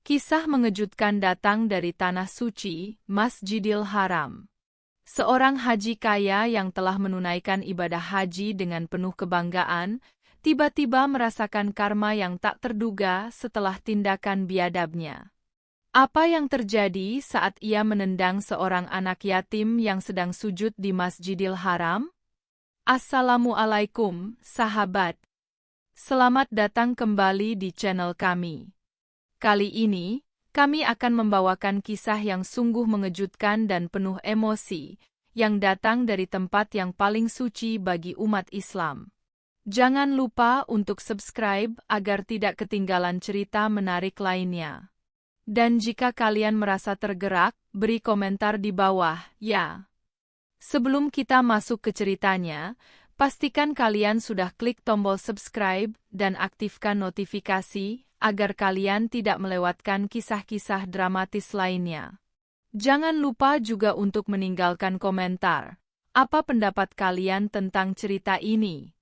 Kisah mengejutkan datang dari Tanah Suci, Masjidil Haram. Seorang haji kaya yang telah menunaikan ibadah haji dengan penuh kebanggaan, tiba-tiba merasakan karma yang tak terduga setelah tindakan biadabnya. Apa yang terjadi saat ia menendang seorang anak yatim yang sedang sujud di Masjidil Haram? Assalamualaikum, sahabat. Selamat datang kembali di channel kami. Kali ini, kami akan membawakan kisah yang sungguh mengejutkan dan penuh emosi, yang datang dari tempat yang paling suci bagi umat Islam. Jangan lupa untuk subscribe agar tidak ketinggalan cerita menarik lainnya. Dan jika kalian merasa tergerak, beri komentar di bawah, ya. Sebelum kita masuk ke ceritanya, pastikan kalian sudah klik tombol subscribe dan aktifkan notifikasi, agar kalian tidak melewatkan kisah-kisah dramatis lainnya. Jangan lupa juga untuk meninggalkan komentar. Apa pendapat kalian tentang cerita ini?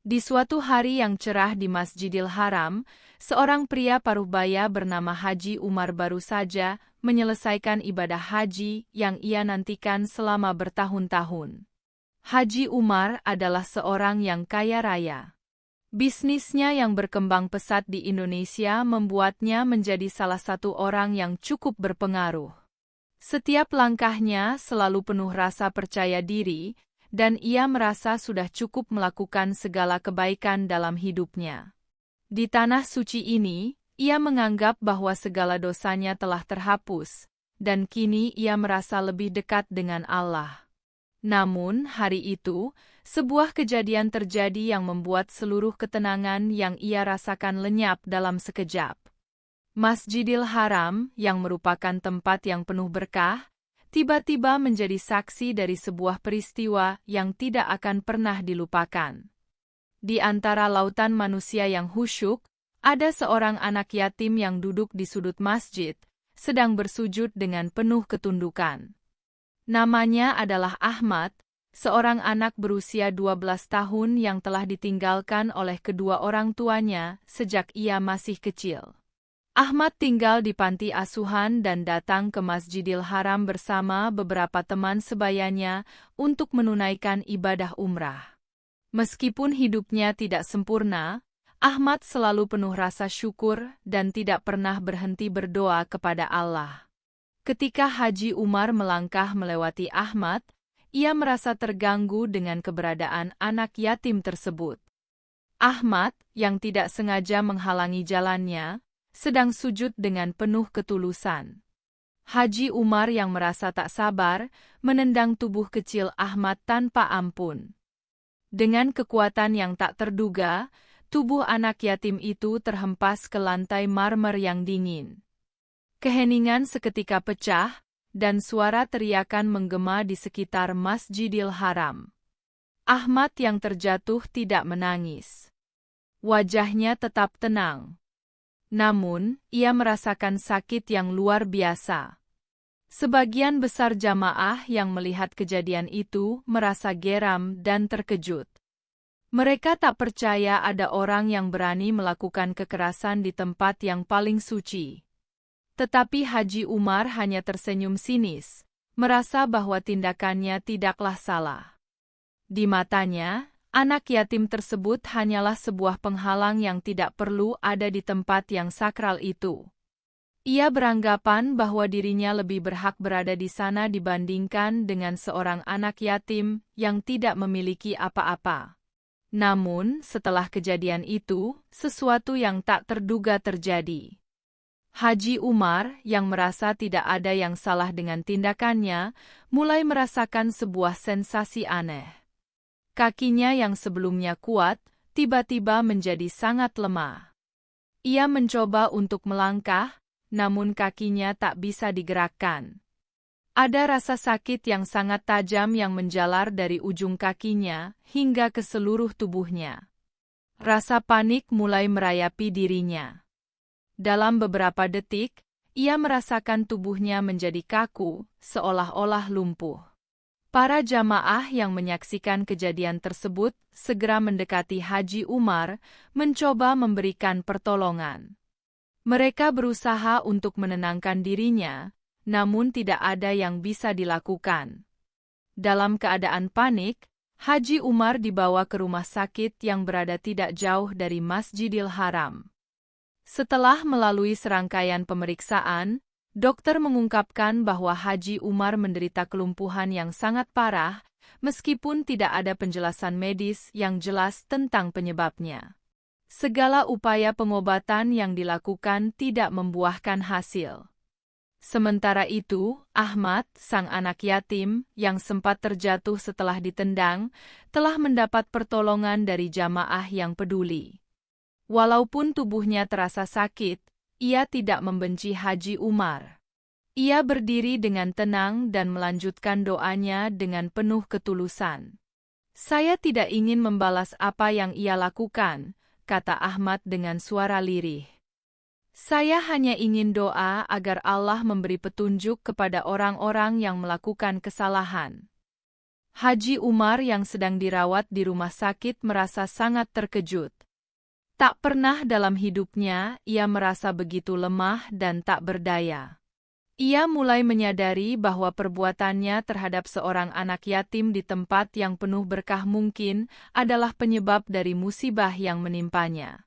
Di suatu hari yang cerah di Masjidil Haram, seorang pria paruh-baya bernama Haji Umar baru saja menyelesaikan ibadah haji yang ia nantikan selama bertahun-tahun. Haji Umar adalah seorang yang kaya raya. Bisnisnya yang berkembang pesat di Indonesia membuatnya menjadi salah satu orang yang cukup berpengaruh. Setiap langkahnya selalu penuh rasa percaya diri, dan ia merasa sudah cukup melakukan segala kebaikan dalam hidupnya. Di tanah suci ini, ia menganggap bahwa segala dosanya telah terhapus, dan kini ia merasa lebih dekat dengan Allah. Namun, hari itu, sebuah kejadian terjadi yang membuat seluruh ketenangan yang ia rasakan lenyap dalam sekejap. Masjidil Haram, yang merupakan tempat yang penuh berkah, tiba-tiba menjadi saksi dari sebuah peristiwa yang tidak akan pernah dilupakan. Di antara lautan manusia yang khusyuk, ada seorang anak yatim yang duduk di sudut masjid, sedang bersujud dengan penuh ketundukan. Namanya adalah Ahmad, seorang anak berusia 12 tahun yang telah ditinggalkan oleh kedua orang tuanya sejak ia masih kecil. Ahmad tinggal di panti asuhan dan datang ke Masjidil Haram bersama beberapa teman sebayanya untuk menunaikan ibadah umrah. Meskipun hidupnya tidak sempurna, Ahmad selalu penuh rasa syukur dan tidak pernah berhenti berdoa kepada Allah. Ketika Haji Umar melangkah melewati Ahmad, ia merasa terganggu dengan keberadaan anak yatim tersebut. Ahmad, yang tidak sengaja menghalangi jalannya, sedang sujud dengan penuh ketulusan. Haji Umar yang merasa tak sabar, menendang tubuh kecil Ahmad tanpa ampun. Dengan kekuatan yang tak terduga, tubuh anak yatim itu terhempas ke lantai marmer yang dingin. Keheningan seketika pecah, dan suara teriakan menggema di sekitar Masjidil Haram. Ahmad yang terjatuh tidak menangis. Wajahnya tetap tenang. Namun, ia merasakan sakit yang luar biasa. Sebagian besar jamaah yang melihat kejadian itu merasa geram dan terkejut. Mereka tak percaya ada orang yang berani melakukan kekerasan di tempat yang paling suci. Tetapi Haji Umar hanya tersenyum sinis, merasa bahwa tindakannya tidaklah salah. Di matanya, anak yatim tersebut hanyalah sebuah penghalang yang tidak perlu ada di tempat yang sakral itu. Ia beranggapan bahwa dirinya lebih berhak berada di sana dibandingkan dengan seorang anak yatim yang tidak memiliki apa-apa. Namun, setelah kejadian itu, sesuatu yang tak terduga terjadi. Haji Umar, yang merasa tidak ada yang salah dengan tindakannya, mulai merasakan sebuah sensasi aneh. Kakinya yang sebelumnya kuat, tiba-tiba menjadi sangat lemah. Ia mencoba untuk melangkah, namun kakinya tak bisa digerakkan. Ada rasa sakit yang sangat tajam yang menjalar dari ujung kakinya hingga ke seluruh tubuhnya. Rasa panik mulai merayapi dirinya. Dalam beberapa detik, ia merasakan tubuhnya menjadi kaku, seolah-olah lumpuh. Para jamaah yang menyaksikan kejadian tersebut segera mendekati Haji Umar, mencoba memberikan pertolongan. Mereka berusaha untuk menenangkan dirinya, namun tidak ada yang bisa dilakukan. Dalam keadaan panik, Haji Umar dibawa ke rumah sakit yang berada tidak jauh dari Masjidil Haram. Setelah melalui serangkaian pemeriksaan, dokter mengungkapkan bahwa Haji Umar menderita kelumpuhan yang sangat parah, meskipun tidak ada penjelasan medis yang jelas tentang penyebabnya. Segala upaya pengobatan yang dilakukan tidak membuahkan hasil. Sementara itu, Ahmad, sang anak yatim, yang sempat terjatuh setelah ditendang, telah mendapat pertolongan dari jamaah yang peduli. Walaupun tubuhnya terasa sakit, ia tidak membenci Haji Umar. Ia berdiri dengan tenang dan melanjutkan doanya dengan penuh ketulusan. "Saya tidak ingin membalas apa yang ia lakukan," kata Ahmad dengan suara lirih. "Saya hanya ingin doa agar Allah memberi petunjuk kepada orang-orang yang melakukan kesalahan." Haji Umar yang sedang dirawat di rumah sakit merasa sangat terkejut. Tak pernah dalam hidupnya ia merasa begitu lemah dan tak berdaya. Ia mulai menyadari bahwa perbuatannya terhadap seorang anak yatim di tempat yang penuh berkah mungkin adalah penyebab dari musibah yang menimpanya.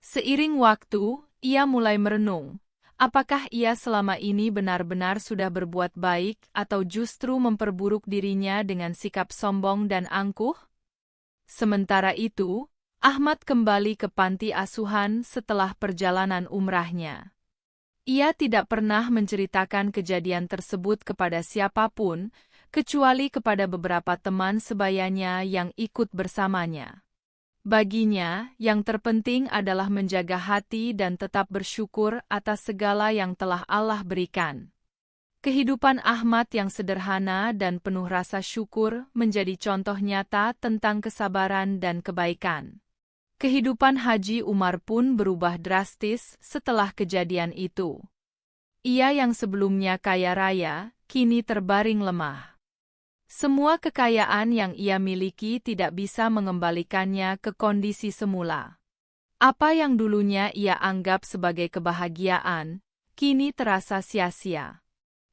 Seiring waktu, ia mulai merenung, apakah ia selama ini benar-benar sudah berbuat baik atau justru memperburuk dirinya dengan sikap sombong dan angkuh? Sementara itu, Ahmad kembali ke panti asuhan setelah perjalanan umrahnya. Ia tidak pernah menceritakan kejadian tersebut kepada siapapun, kecuali kepada beberapa teman sebayanya yang ikut bersamanya. Baginya, yang terpenting adalah menjaga hati dan tetap bersyukur atas segala yang telah Allah berikan. Kehidupan Ahmad yang sederhana dan penuh rasa syukur menjadi contoh nyata tentang kesabaran dan kebaikan. Kehidupan Haji Umar pun berubah drastis setelah kejadian itu. Ia yang sebelumnya kaya raya, kini terbaring lemah. Semua kekayaan yang ia miliki tidak bisa mengembalikannya ke kondisi semula. Apa yang dulunya ia anggap sebagai kebahagiaan, kini terasa sia-sia.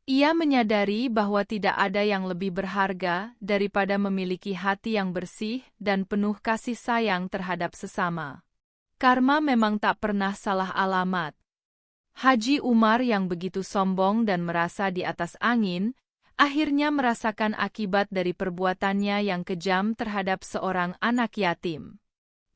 Ia menyadari bahwa tidak ada yang lebih berharga daripada memiliki hati yang bersih dan penuh kasih sayang terhadap sesama. Karma memang tak pernah salah alamat. Haji Umar yang begitu sombong dan merasa di atas angin, akhirnya merasakan akibat dari perbuatannya yang kejam terhadap seorang anak yatim.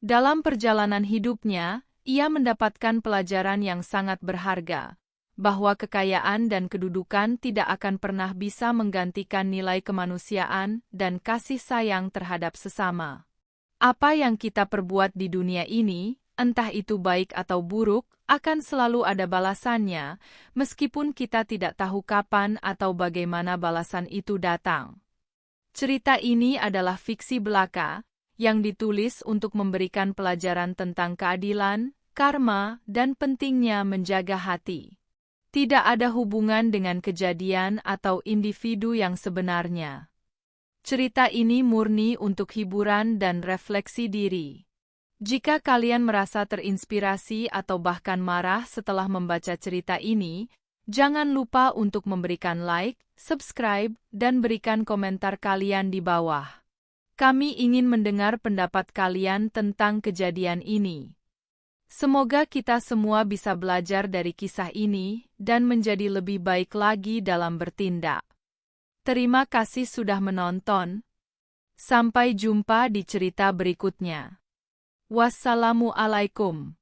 Dalam perjalanan hidupnya, ia mendapatkan pelajaran yang sangat berharga, bahwa kekayaan dan kedudukan tidak akan pernah bisa menggantikan nilai kemanusiaan dan kasih sayang terhadap sesama. Apa yang kita perbuat di dunia ini, entah itu baik atau buruk, akan selalu ada balasannya, meskipun kita tidak tahu kapan atau bagaimana balasan itu datang. Cerita ini adalah fiksi belaka, yang ditulis untuk memberikan pelajaran tentang keadilan, karma, dan pentingnya menjaga hati. Tidak ada hubungan dengan kejadian atau individu yang sebenarnya. Cerita ini murni untuk hiburan dan refleksi diri. Jika kalian merasa terinspirasi atau bahkan marah setelah membaca cerita ini, jangan lupa untuk memberikan like, subscribe, dan berikan komentar kalian di bawah. Kami ingin mendengar pendapat kalian tentang kejadian ini. Semoga kita semua bisa belajar dari kisah ini dan menjadi lebih baik lagi dalam bertindak. Terima kasih sudah menonton. Sampai jumpa di cerita berikutnya. Wassalamualaikum.